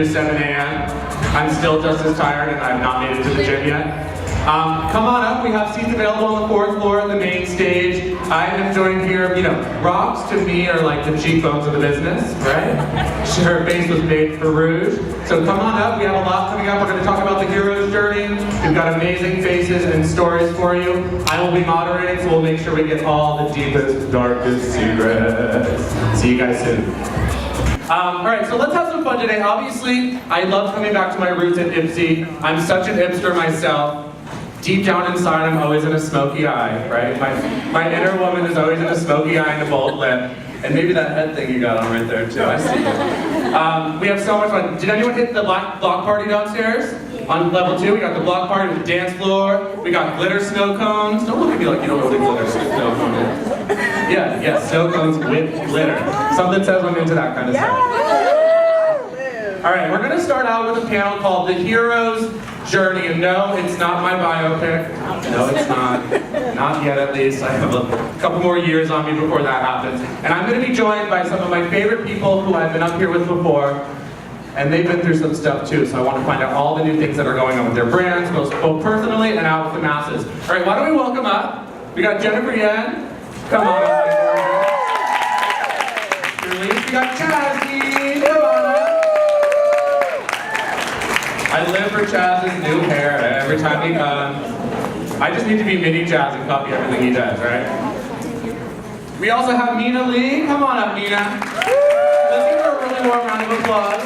is 7 a.m. I'm still just as tired and I've not made it to the gym yet. Come on up, we have seats available on the 4th floor of the main stage. I am joined here, Rox to me are like the cheekbones of the business, right? Her face was made for rouge. So come on up, we have a lot coming up. We're going to talk about the hero's journey. We've got amazing faces and stories for you. I will be moderating, so we'll make sure we get all the deepest, darkest secrets. See you guys soon. Alright, so let's have some fun today. Obviously, I love coming back to my roots at IPSY. I'm such an hipster myself. Deep down inside, I'm always in a smoky eye, right? My inner woman is always in a smoky eye and a bold lip. And maybe that head thing you got on right there too, I see you. We have so much fun. Did anyone hit the block party downstairs? On level 2, we got the block party with the dance floor. We got glitter snow cones. Don't look at me like you don't know what a glitter snow cone is. Yeah, snow cones with glitter. Something says I'm into that kind of stuff. Alright, we're going to start out with a panel called The Hero's Journey. And no, it's not my biopic. No, it's not. Not yet, at least. I have a couple more years on me before that happens. And I'm going to be joined by some of my favorite people who I've been up here with before. And they've been through some stuff too, so I want to find out all the new things that are going on with their brands, both personally and out with the masses. Alright, why don't we welcome up? We got Jennifer Yen. Come on up. Purlisse. We got Chaz Dean. Come on up. I live for Chaz's new hair every time he comes. I just need to be mini Chaz and copy everything he does, right? We also have Minna Lee. Come on up, Minna. Let's give her a really warm round of applause.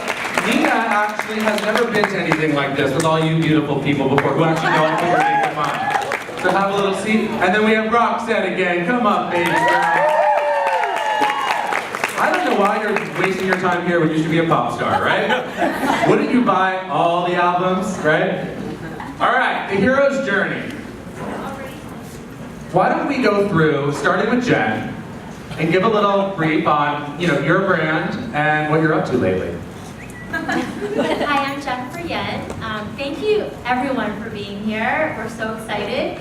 Minna actually has never been to anything like this with all you beautiful people before who actually know what we're making fun. So have a little seat. And then we have Roxette again. Come up, baby girl. I don't know why you're wasting your time here when you should be a pop star, right? Wouldn't you buy all the albums, right? Alright, The Hero's Journey. Why don't we go through, starting with Jen, and give a little brief on, your brand and what you're up to lately. Hi, I'm Jennifer Yen. Thank you everyone for being here. We're so excited.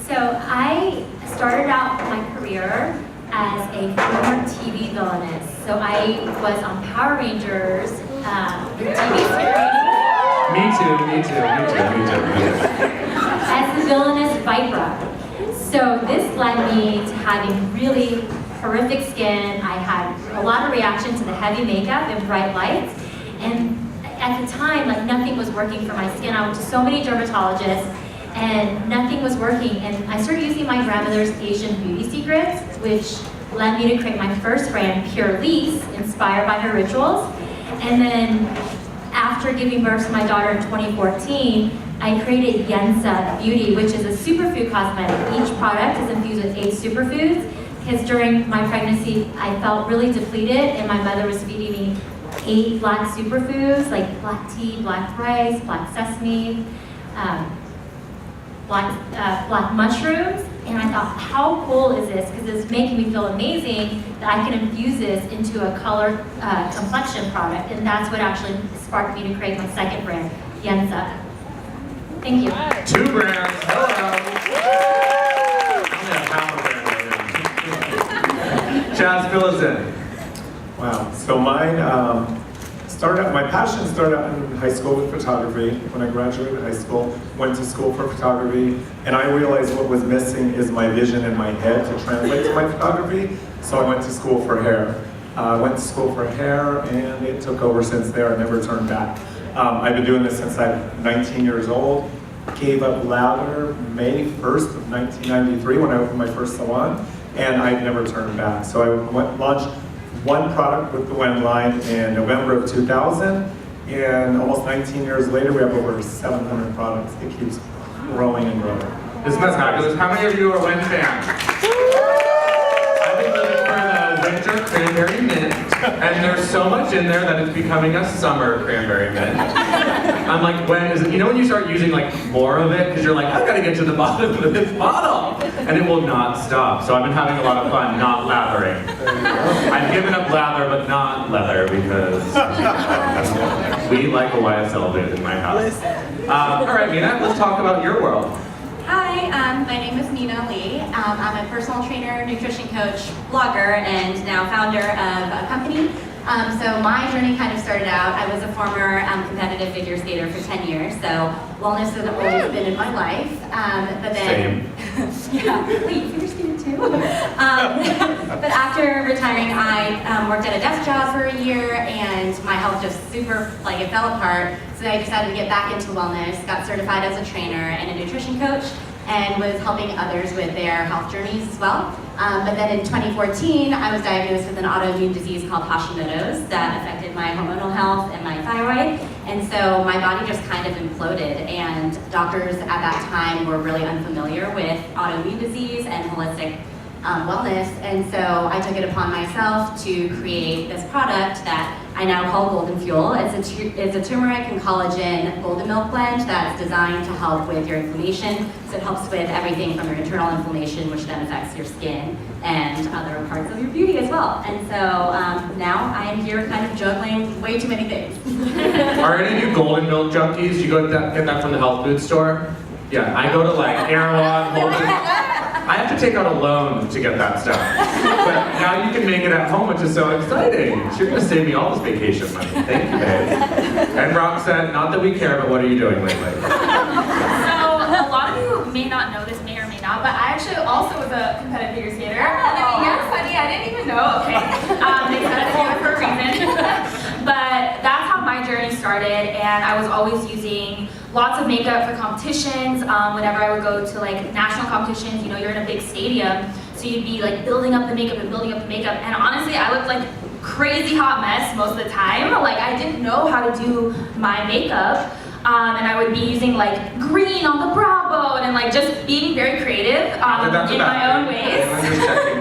So I started out my career as a former TV villainess. So I was on Power Rangers, the TV series. Me too. As the villainess Vipra. So this led me to having really horrific skin. I had a lot of reaction to the heavy makeup and bright lights. And at the time, nothing was working for my skin. I went to so many dermatologists and nothing was working. And I started using my grandmother's Asian beauty secrets, which led me to create my first brand, Purlisse, inspired by her rituals. And then after giving birth to my daughter in 2014, I created Yensa Beauty, which is a superfood cosmetic. Each product is infused with 8 superfoods, because during my pregnancy, I felt really depleted and my mother was feeding me 8 black superfoods, like black tea, black rice, black sesame, black mushrooms. And I thought, how cool is this? Because it's making me feel amazing that I can infuse this into a color complexion product. And that's what actually sparked me to create my second brand, Yensa. Thank you. 2 brands. Hello. I'm gonna have half a brand. Chaz, fill us in. Wow. So mine my passion started out in high school with photography. When I graduated high school, went to school for photography, and I realized what was missing is my vision in my head to translate to my photography. So I went to school for hair. And it took over since there. I never turned back. I've been doing this since I'm 19 years old. Gave up lather May 1st of 1993 when I opened my first salon, and I've never turned back. So I launched one product with the Wen line in November of 2000, and almost 19 years later, we have over 700 products. It keeps growing and growing. Isn't that fabulous? How many of you are Wen fans? I've been living for the winter cranberry mint, and there's so much in there that it's becoming a summer cranberry mint. I'm like, when is it? When you start using more of it, because you're like, I've got to get to the bottom of this bottle, and it will not stop. So I've been having a lot of fun not lathering. I've given up lather, but not leather, because we like a YSL bit in my house. All right, Minna, let's talk about your world. Hi, my name is Minna Lee. I'm a personal trainer, nutrition coach, blogger, and now founder of a company So my journey kind of started out, I was a former competitive figure skater for 10 years, so wellness has always been in my life. But then, yeah, wait, figure skater too? But after retiring, I worked at a desk job for a year, and my health just it fell apart. So I decided to get back into wellness, got certified as a trainer and a nutrition coach, and was helping others with their health journeys as well. But then in 2014, I was diagnosed with an autoimmune disease called Hashimoto's that affected my hormonal health and my thyroid. And so my body just kind of imploded, and doctors at that time were really unfamiliar with autoimmune disease and holistic wellness. And so I took it upon myself to create this product that I now call Golden Fuel. It's a turmeric and collagen golden milk blend that's designed to help with your inflammation. So it helps with everything from your internal inflammation, which then affects your skin and other parts of your beauty as well. And so now I am here kind of juggling way too many things. Are any of you golden milk junkies? You go get that from the health food store? Yeah, I go to like Erewhon, Holden. I have to take out a loan to get that stuff. But now you can make it at home, which is so exciting. You're gonna save me all this vacation money. Thank you, babe. And Roxette, not that we care, but what are you doing lately? So, a lot of you may not know this, may or may not, but I actually also was a competitive figure skater. And I mean, yes, honey, I didn't even know, okay. They said it together for a reason. But that's how my journey started, and I was always using lots of makeup for competitions. Whenever I would go to like national competitions, you know, you're in a big stadium, so you'd be like building up the makeup and building up the makeup. And honestly, I looked like crazy hot mess most of the time. Like I didn't know how to do my makeup. And I would be using like green on the brow bone and like just being very creative in my own ways.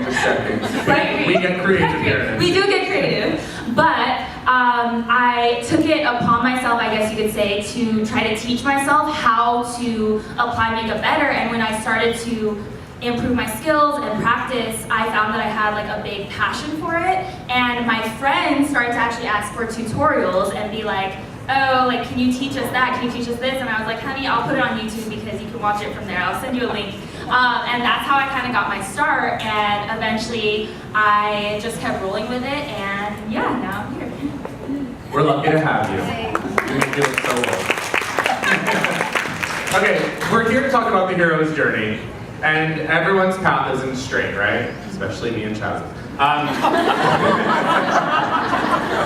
Just checking. Right? We get creative here. We do get creative, but I took it upon myself, I guess you could say, to try to teach myself how to apply makeup better. And when I started to improve my skills and practice, I found that I had like a big passion for it. And my friends started to actually ask for tutorials and be like, oh, like, can you teach us that? Can you teach us this? And I was like, honey, I'll put it on YouTube because you can watch it from there. I'll send you a link. And that's how I kind of got my start. And eventually, I just kept rolling with it. And yeah, now I'm here. We're lucky to have you. You make me look so old. Okay, we're here to talk about the hero's journey. And everyone's path isn't straight, right? Especially me and Chaz.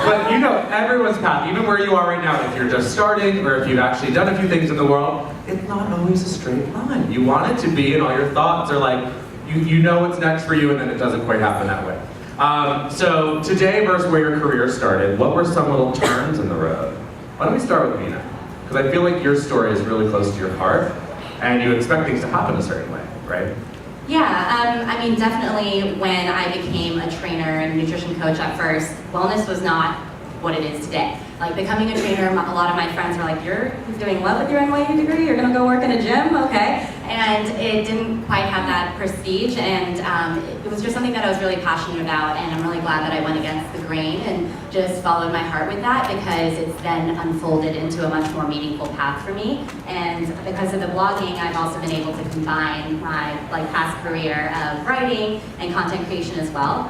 But you know, everyone's path, even where you are right now, if you're just starting or if you've actually done a few things in the world, it's not always a straight line. You want it to be, and all your thoughts are like, you know what's next for you, and then it doesn't quite happen that way. So today versus where your career started, what were some little turns in the road? Why don't we start with Minna? Because I feel like your story is really close to your heart, and you expect things to happen a certain way, right? Yeah, I mean, definitely when I became a trainer and nutrition coach at first, wellness was not what it is today. Like becoming a trainer, a lot of my friends were like, you're doing what with your NYU degree? You're gonna go work in a gym? Okay. And it didn't quite have that prestige, and it was just something that I was really passionate about, and I'm really glad that I went against the grain and just followed my heart with that, because it's then unfolded into a much more meaningful path for me. And because of the blogging, I've also been able to combine my past career of writing and content creation as well.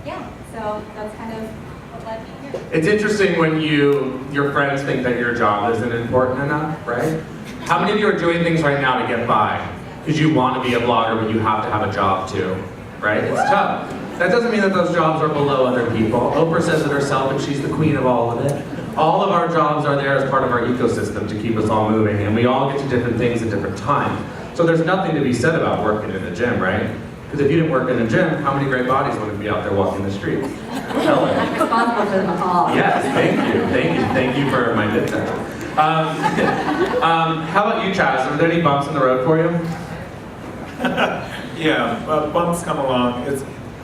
Yeah, so that's kind of what led me here. It's interesting when your friends think that your job isn't important enough, right? How many of you are doing things right now to get by? Because you want to be a blogger, but you have to have a job too, right? It's tough. That doesn't mean that those jobs are below other people. Oprah says it herself, and she's the queen of all of it. All of our jobs are there as part of our ecosystem to keep us all moving, and we all get to different things at different times. So there's nothing to be said about working in a gym, right? Because if you didn't work in a gym, how many great bodies would be out there walking the streets? I'm responsible for them all. Yes, thank you for my bit there. How about you, Chaz? Are there any bumps in the road for you? Yeah, bumps come along.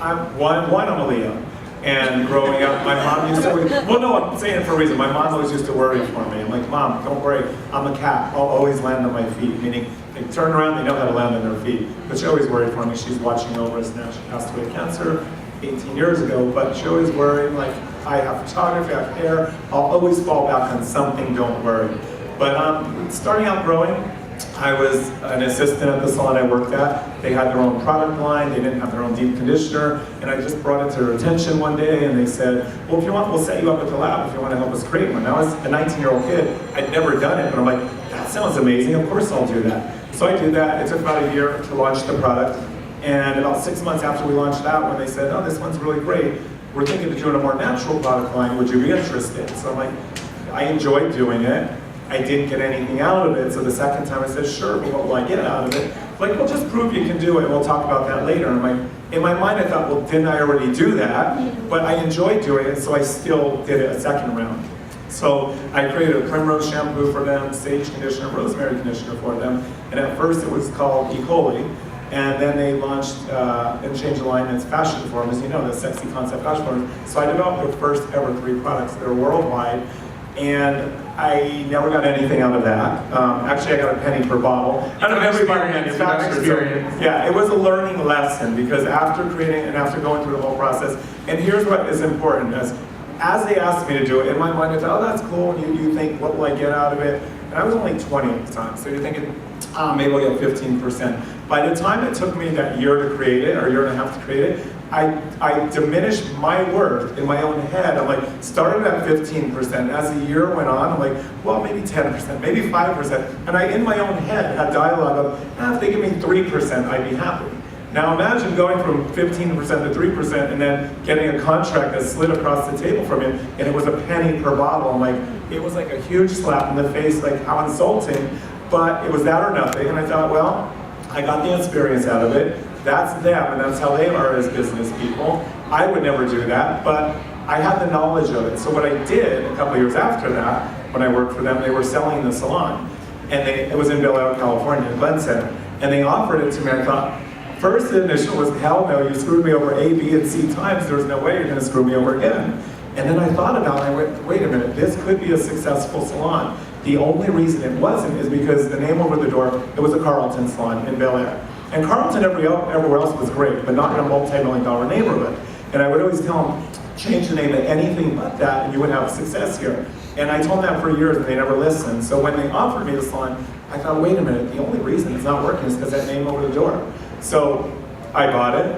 I'm a Leo. And growing up, my mom used to, well no, I'm saying it for a reason. My mom always used to worry for me. I'm like, Mom, don't worry, I'm a cat. I'll always land on my feet. Meaning, they turn around, they know how to land on their feet. But she always worried for me. She's watching over us now. She passed away of cancer 18 years ago, but she always worried, like, I have photography, I have hair. I'll always fall back on something, don't worry. But starting out growing, I was an assistant at the salon I worked at. They had their own product line, they didn't have their own deep conditioner, and I just brought it to their attention one day, and they said, well, if you want, we'll set you up at the lab if you want to help us create one. Now, I was a 19-year-old kid, I'd never done it, but I'm like, that sounds amazing, of course I'll do that. So I did that. It took about a year to launch the product, and about 6 months after we launched that one, they said, oh, this one's really great. We're thinking of doing a more natural product line, would you be interested? So I'm like, I enjoyed doing it. I didn't get anything out of it, so the second time I said, sure, but what will I get out of it? Like, well, just prove you can do it, we'll talk about that later. And in my mind, I thought, well, didn't I already do that? But I enjoyed doing it, so I still did it a second round. So I created a primrose shampoo for them, sage conditioner, rosemary conditioner for them, and at first it was called E. coli, and then they launched and changed the line as fashion form, as you know, the sexy concept fashion form. So I developed the first ever 3 products that are worldwide, and I never got anything out of that. Actually, I got a penny per bottle. Out of everybody manufactured. So, yeah, it was a learning lesson because after creating and after going through the whole process, and here's what is important, as they asked me to do it, in my mind I thought, oh, that's cool, and you think, what will I get out of it? And I was only 20 at the time, so you're thinking, maybe I'll get 15%. By the time it took me that year to create it, or a year and a half to create it, I diminished my worth in my own head. I'm like, started at 15%. As the year went on, I'm like, well, maybe 10%, maybe 5%. And I, in my own head, had dialogue of, if they give me 3%, I'd be happy. Now imagine going from 15% to 3% and then getting a contract that slid across the table from you, and it was a penny per bottle. I'm like, it was like a huge slap in the face, like how insulting, but it was that or nothing. And I thought, well, I got the experience out of it. That's them, and that's how they are as business people. I would never do that, but I had the knowledge of it. So what I did a couple of years after that, when I worked for them, they were selling the salon. And it was in Bel Air, California, Glen Center. And they offered it to me. I thought, first initial was, hell no, you screwed me over A, B, and C times. There's no way you're gonna screw me over again. And then I thought about it, I went, wait a minute, this could be a successful salon. The only reason it wasn't is because the name over the door, it was a Carlton salon in Bel Air. And Carlton everywhere else was great, but not in a multi-million-dollar neighborhood. And I would always tell them, change the name to anything but that, and you would have success here. And I told them that for years, and they never listened. So when they offered me the salon, I thought, wait a minute, the only reason it's not working is because that name over the door. So I bought it.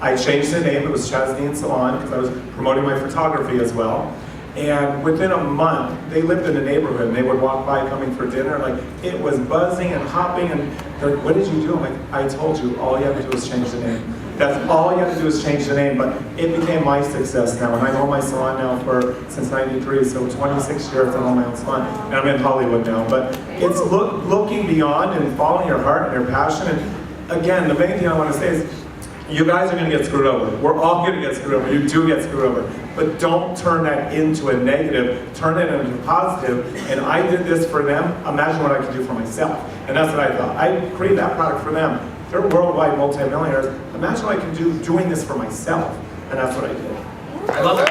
I changed the name. It was Chaz Dean Salon, because I was promoting my photography as well. And within a month, they lived in the neighborhood, and they would walk by coming for dinner. Like, it was buzzing and hopping, and they're like, what did you do? I'm like, I told you, all you have to do is change the name. That's all you have to do is change the name, but it became my success now. And I own my salon now since '93, so 26 years I own my own salon. And I'm in Hollywood now, but it's looking beyond and following your heart and your passion. And again, the main thing I want to say is, you guys are going to get screwed over. We're all going to get screwed over. You do get screwed over. But don't turn that into a negative. Turn it into a positive. And I did this for them. Imagine what I could do for myself. And that's what I thought. I created that product for them. They're worldwide multi-millionaires. Imagine what I can do doing this for myself. And that's what I did. I love it.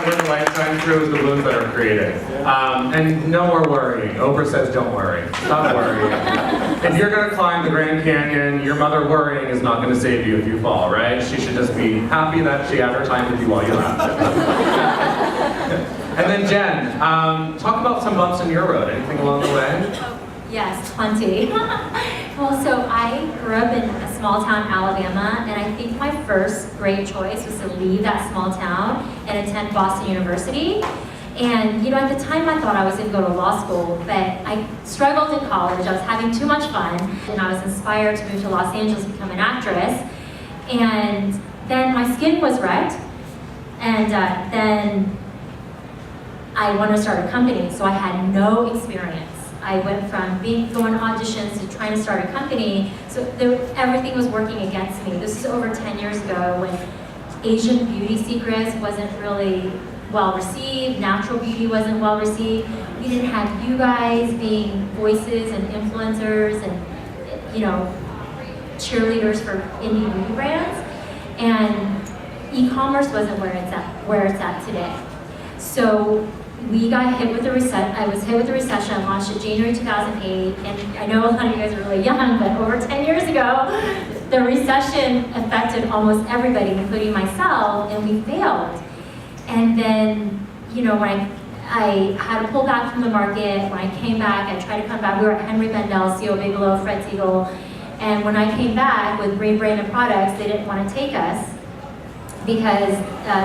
Where the light shines through is the blooms that are created. And no more worrying. Oprah says don't worry. Stop worrying. If you're going to climb the Grand Canyon, your mother worrying is not going to save you if you fall, right? She should just be happy that she had her time with you while you laughed. And then Jen, talk about some bumps in your road. Anything along the way? Yes, plenty. Well, so I grew up in a small town, Alabama, and I think my first great choice was to leave that small town and attend Boston University. And you know, at the time I thought I was going to go to law school, but I struggled in college. I was having too much fun, and I was inspired to move to Los Angeles to become an actress. And then my skin was wrecked, and then I wanted to start a company, so I had no experience. I went from going to auditions to trying to start a company, so everything was working against me. This is over 10 years ago when Asian beauty secrets wasn't really well received, natural beauty wasn't well received. We didn't have you guys being voices and influencers and, you know, cheerleaders for indie beauty brands. And e-commerce wasn't where it's at today. So we got hit with the I was hit with the recession. I launched in January 2008, and I know a lot of you guys are really young, but over 10 years ago, the recession affected almost everybody, including myself, and we failed. And then, you know, when I had to pull back from the market. When I came back, I tried to come back. We were at Henry Bendel, C.O. Bigelow, Fred Siegel. And when I came back with Green Branded products, they didn't want to take us because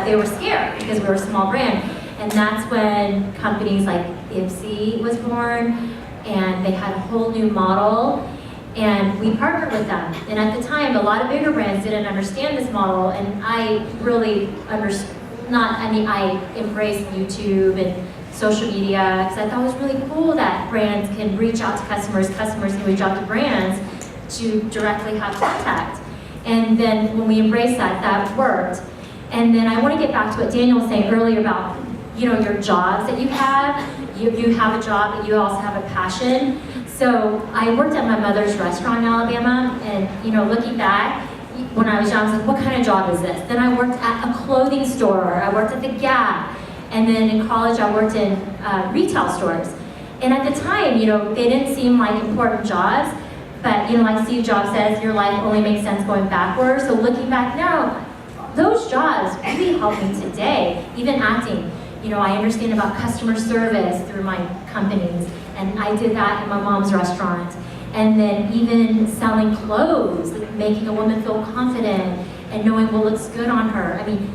they were scared because we were a small brand. And that's when companies like IPSY was born, and they had a whole new model. And we partnered with them. And at the time, a lot of bigger brands didn't understand this model, and I really I embraced YouTube and social media because I thought it was really cool that brands can reach out to customers, customers can reach out to brands to directly have contact. And then when we embraced that, that worked. And then I want to get back to what Daniel was saying earlier about, your jobs that you have. You have a job, but you also have a passion. So I worked at my mother's restaurant in Alabama, and looking back, when I was young, I was like, what kind of job is this? Then I worked at a clothing store, I worked at the Gap, and then in college I worked in retail stores. And at the time, they didn't seem like important jobs, but like Steve Jobs says, your life only makes sense going backwards. So looking back now, those jobs really help me today, even acting. I understand about customer service through my companies, and I did that in my mom's restaurant. And then even selling clothes, making a woman feel confident and knowing what looks good on her. I mean,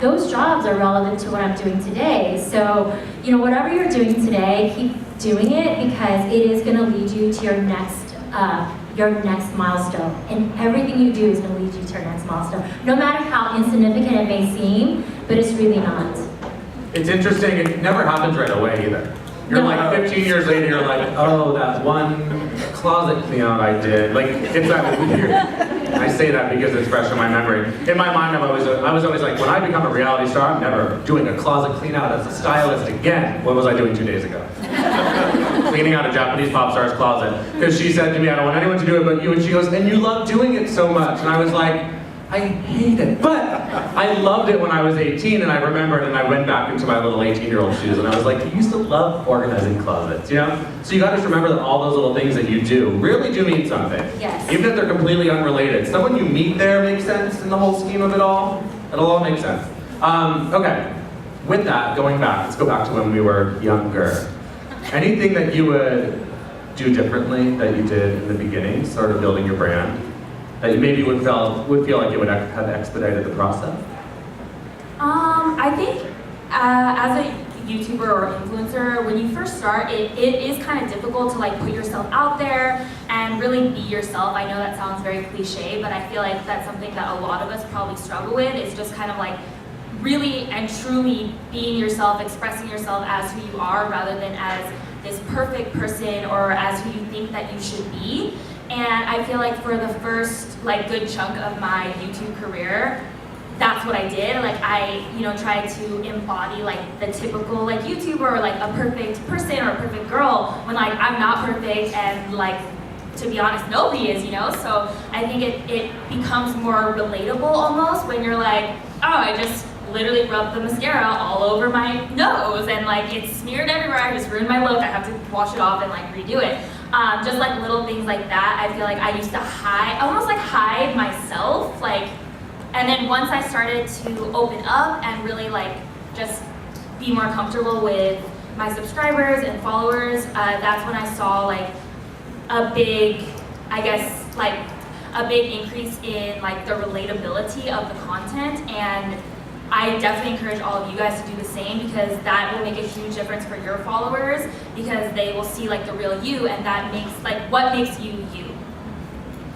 those jobs are relevant to what I'm doing today. So, whatever you're doing today, keep doing it because it is going to lead you to your next milestone. And everything you do is going to lead you to your next milestone. No matter how insignificant it may seem, but it's really not. It's interesting, it never happens right away either. You're like 15 years later, you're like, oh, that one closet clean out I did. Like, it's that weird. I say that because it's fresh in my memory. In my mind, I was always like, when I become a reality star, I'm never doing a closet clean out as a stylist again. What was I doing 2 days ago? Cleaning out a Japanese pop star's closet. Because she said to me, I don't want anyone to do it but you. And she goes, and you love doing it so much. And I was like, I hate it. But I loved it when I was 18, and I remembered, and I went back into my little 18-year-old shoes, and I was like, you used to love organizing closets, So you gotta just remember that all those little things that you do really do mean something. Yes. Even if they're completely unrelated. Someone you meet there makes sense in the whole scheme of it all. It'll all make sense. Okay, with that, going back, let's go back to when we were younger. Anything that you would do differently that you did in the beginning, sort of building your brand? That you maybe would feel like it would have expedited the process? I think as a YouTuber or influencer, when you first start, it is kind of difficult to put yourself out there and really be yourself. I know that sounds very cliche, but I feel like that's something that a lot of us probably struggle with, is just kind of really and truly being yourself, expressing yourself as who you are rather than as this perfect person or as who you think that you should be. And I feel like for the first good chunk of my YouTube career, that's what I did. I tried to embody the typical YouTuber or a perfect person or a perfect girl when I'm not perfect, and to be honest, nobody is, So I think it becomes more relatable almost when you're oh, I just literally rubbed the mascara all over my nose and it's smeared everywhere. I just ruined my look. I have to wash it off and redo it. Just little things like that. I feel like I used to hide myself, and then once I started to open up and really just be more comfortable with my subscribers and followers, that's when I saw a big, a big increase in the relatability of the content. And I definitely encourage all of you guys to do the same, because that will make a huge difference for your followers, because they will see the real you, and that makes what makes you you.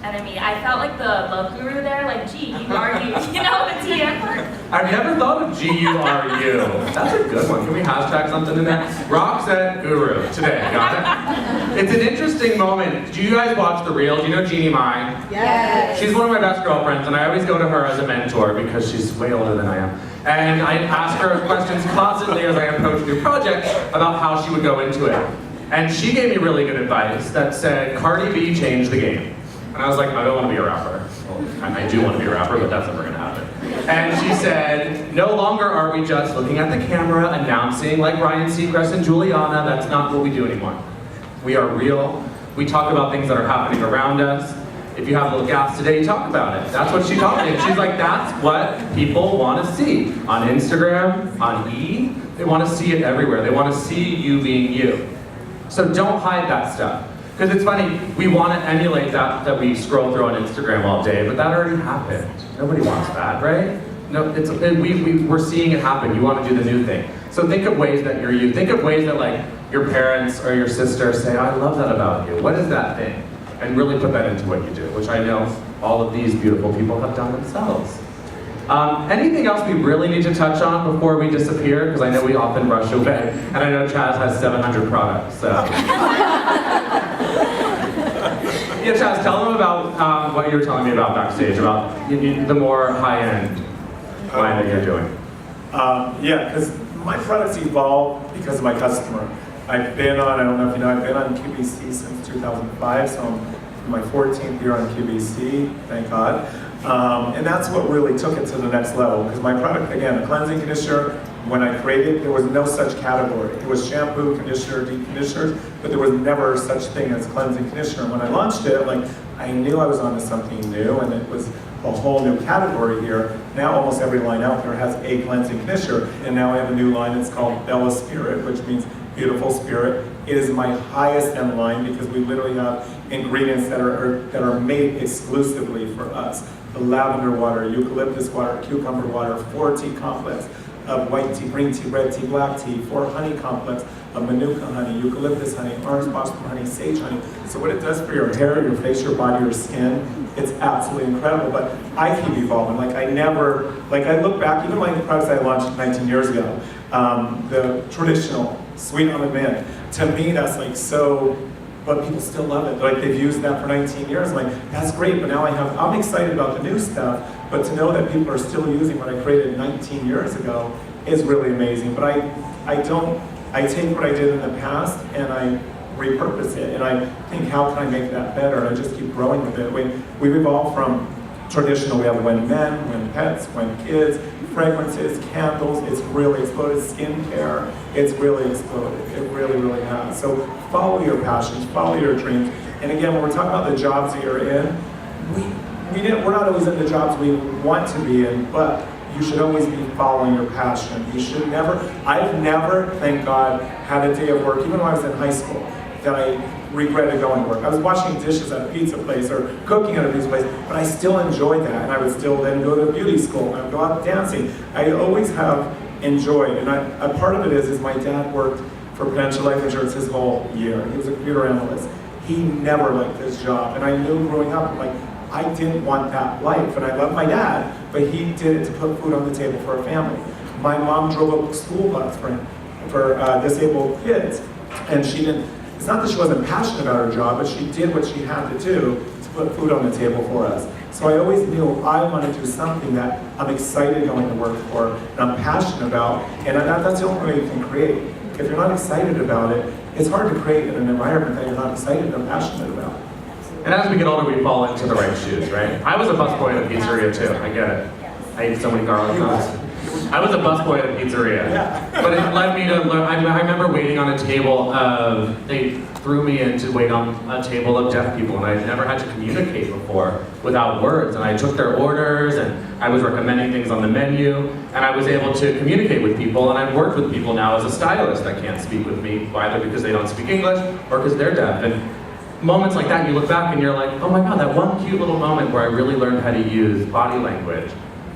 And I felt like the love guru there, G, you are you, the TM. I've never thought of G, you are you. That's a good one. Can we hashtag something in there? Roxette Guru today, got it? It's an interesting moment. Do you guys watch The Real? Do you know Jeannie Mai? Yes. She's one of my best girlfriends, and I always go to her as a mentor because she's way older than I am. And I ask her questions constantly as I approach new projects about how she would go into it. And she gave me really good advice that said, Cardi B changed the game. And I was like, I don't want to be a rapper. Well, I do want to be a rapper, but that's never going to happen. And she said, no longer are we just looking at the camera, announcing like Ryan Seacrest and Juliana. That's not what we do anymore. We are real. We talk about things that are happening around us. If you have little gaps today, you talk about it. That's what she taught me. And she's like, that's what people want to see on Instagram, on E, They want to see it everywhere. They want to see you being you. So don't hide that stuff. Because it's funny, we want to emulate that we scroll through on Instagram all day, but that already happened. Nobody wants that, right? No, we're seeing it happen. You want to do the new thing. So think of ways that you're you. Think of ways that like your parents or your sister say, I love that about you. What is that thing? And really put that into what you do, which I know all of these beautiful people have done themselves. Anything else we really need to touch on before we disappear? Because I know we often rush away. And I know Chaz has 700 products, so. Yeah, Chaz, tell them about what you were telling me about backstage, about the more high-end line that you're doing. Yeah, because my products evolve because of my customer. I've been on, I don't know if you know, I've been on QVC since 2005, so I'm in my 14th year on QVC, thank God. And that's what really took it to the next level, because my product, again, a cleansing conditioner, when I created, there was no such category. It was shampoo, conditioner, deep conditioners, but there was never such thing as cleansing conditioner. When I launched it, like, I knew I was onto something new, and it was a whole new category here. Now almost every line out there has a cleansing conditioner, and now I have a new line that's called Bella Spirit, which means beautiful spirit. It is my highest end line because we literally have ingredients that are made exclusively for us. The lavender water, eucalyptus water, cucumber water, 4-tea complex, white tea, green tea, red tea, black tea, 4 honey complex, manuka honey, eucalyptus honey, orange blossom honey, sage honey. So what it does for your hair, your face, your body, your skin, it's absolutely incredible. But I keep evolving. Like I look back, even my products I launched 19 years ago, the traditional sweet almond mint, to me that's like so, but people still love it. Like they've used that for 19 years. I'm like, that's great, but now I'm excited about the new stuff, but to know that people are still using what I created 19 years ago is really amazing. But I take what I did in the past and I repurpose it, and I think, how can I make that better? And I just keep growing with it. We've evolved from traditional, we have when men, when pets, when kids, fragrances, candles, it's really exploded. Skincare, it's really exploded. It really, really has. So follow your passions, follow your dreams. And again, when we're talking about the jobs that you're in, we're not always in the jobs we want to be in, but you should always be following your passion. You should never, I've never, thank God, had a day of work, even when I was in high school, that I regretted going to work. I was washing dishes at a pizza place or cooking at a pizza place, but I still enjoyed that. And I would still then go to beauty school and I would go out dancing. I always have enjoyed, and a part of it is my dad worked for Prudential Life Insurance his whole year. He was a computer analyst. He never liked his job. And I knew growing up, like, I didn't want that life. And I loved my dad, but he did it to put food on the table for a family. My mom drove a school bus for disabled kids, and she didn't. It's not that she wasn't passionate about her job, but she did what she had to do to put food on the table for us. So I always knew I want to do something that I'm excited going to work for, and I'm passionate about, and that's the only way you can create. If you're not excited about it, it's hard to create in an environment that you're not excited or passionate about. And as we get older, we fall into the right shoes, right? I was a busboy at a pizzeria too, I get it. I ate so many garlic knots. I was a busboy at a pizzeria, but it led me to learn. I remember waiting on a table they threw me in to wait on a table of deaf people, and I'd never had to communicate before without words. And I took their orders, and I was recommending things on the menu, and I was able to communicate with people. And I've worked with people now as a stylist that can't speak with me, either because they don't speak English or because they're deaf. And moments like that, you look back and you're like, oh my God, that one cute little moment where I really learned how to use body language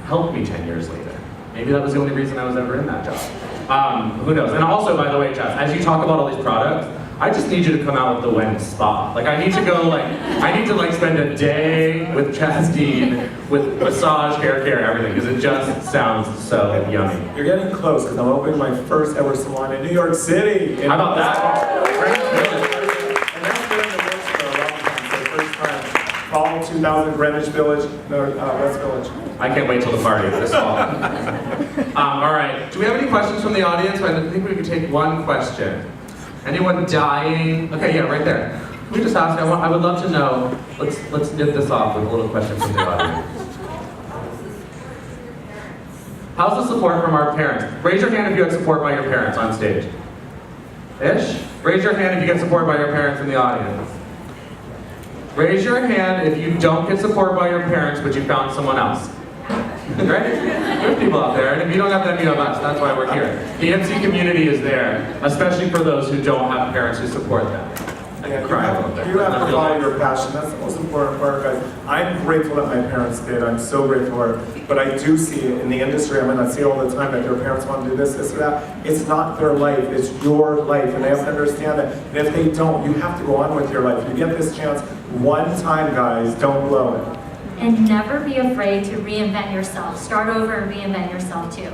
helped me 10 years later. Maybe that was the only reason I was ever in that job. Who knows? And also, by the way, Chaz, as you talk about all these products, I just need you to come out with the Wen Spa. Like, I need to spend a day with Chaz Dean with massage, hair care, everything, because it just sounds so yummy. You're getting close, because I'm opening my first ever salon in New York City. How about that? Great. And that's been in the works for a long time. So the first time, fall 2000, Greenwich Village, West Village. I can't wait till the party this fall. All right, do we have any questions from the audience? I think we could take one question. Anyone dying? Okay, yeah, right there. Can we just ask? I would love to know. Let's nip this off with a little question from the audience. How's the support from our parents? Raise your hand if you get support by your parents on stage. Ish? Raise your hand if you get support by your parents in the audience. Raise your hand if you don't get support by your parents, but you found someone else. Right? There's people out there, and if you don't have them, you have us. That's why we're here. The MC community is there, especially for those who don't have parents who support them. Yeah, Cry a little bit. you have to Feel follow nice. your passion. That's the most important part, guys. I'm grateful that my parents did. I'm so grateful for it. But I do see it in the industry. I mean, I see it all the time that their parents want to do this, or that. It's not their life. It's your life. And they have to understand that. And if they don't, you have to go on with your life. You get this chance one time, guys. Don't blow it. And never be afraid to reinvent yourself. Start over and reinvent yourself too.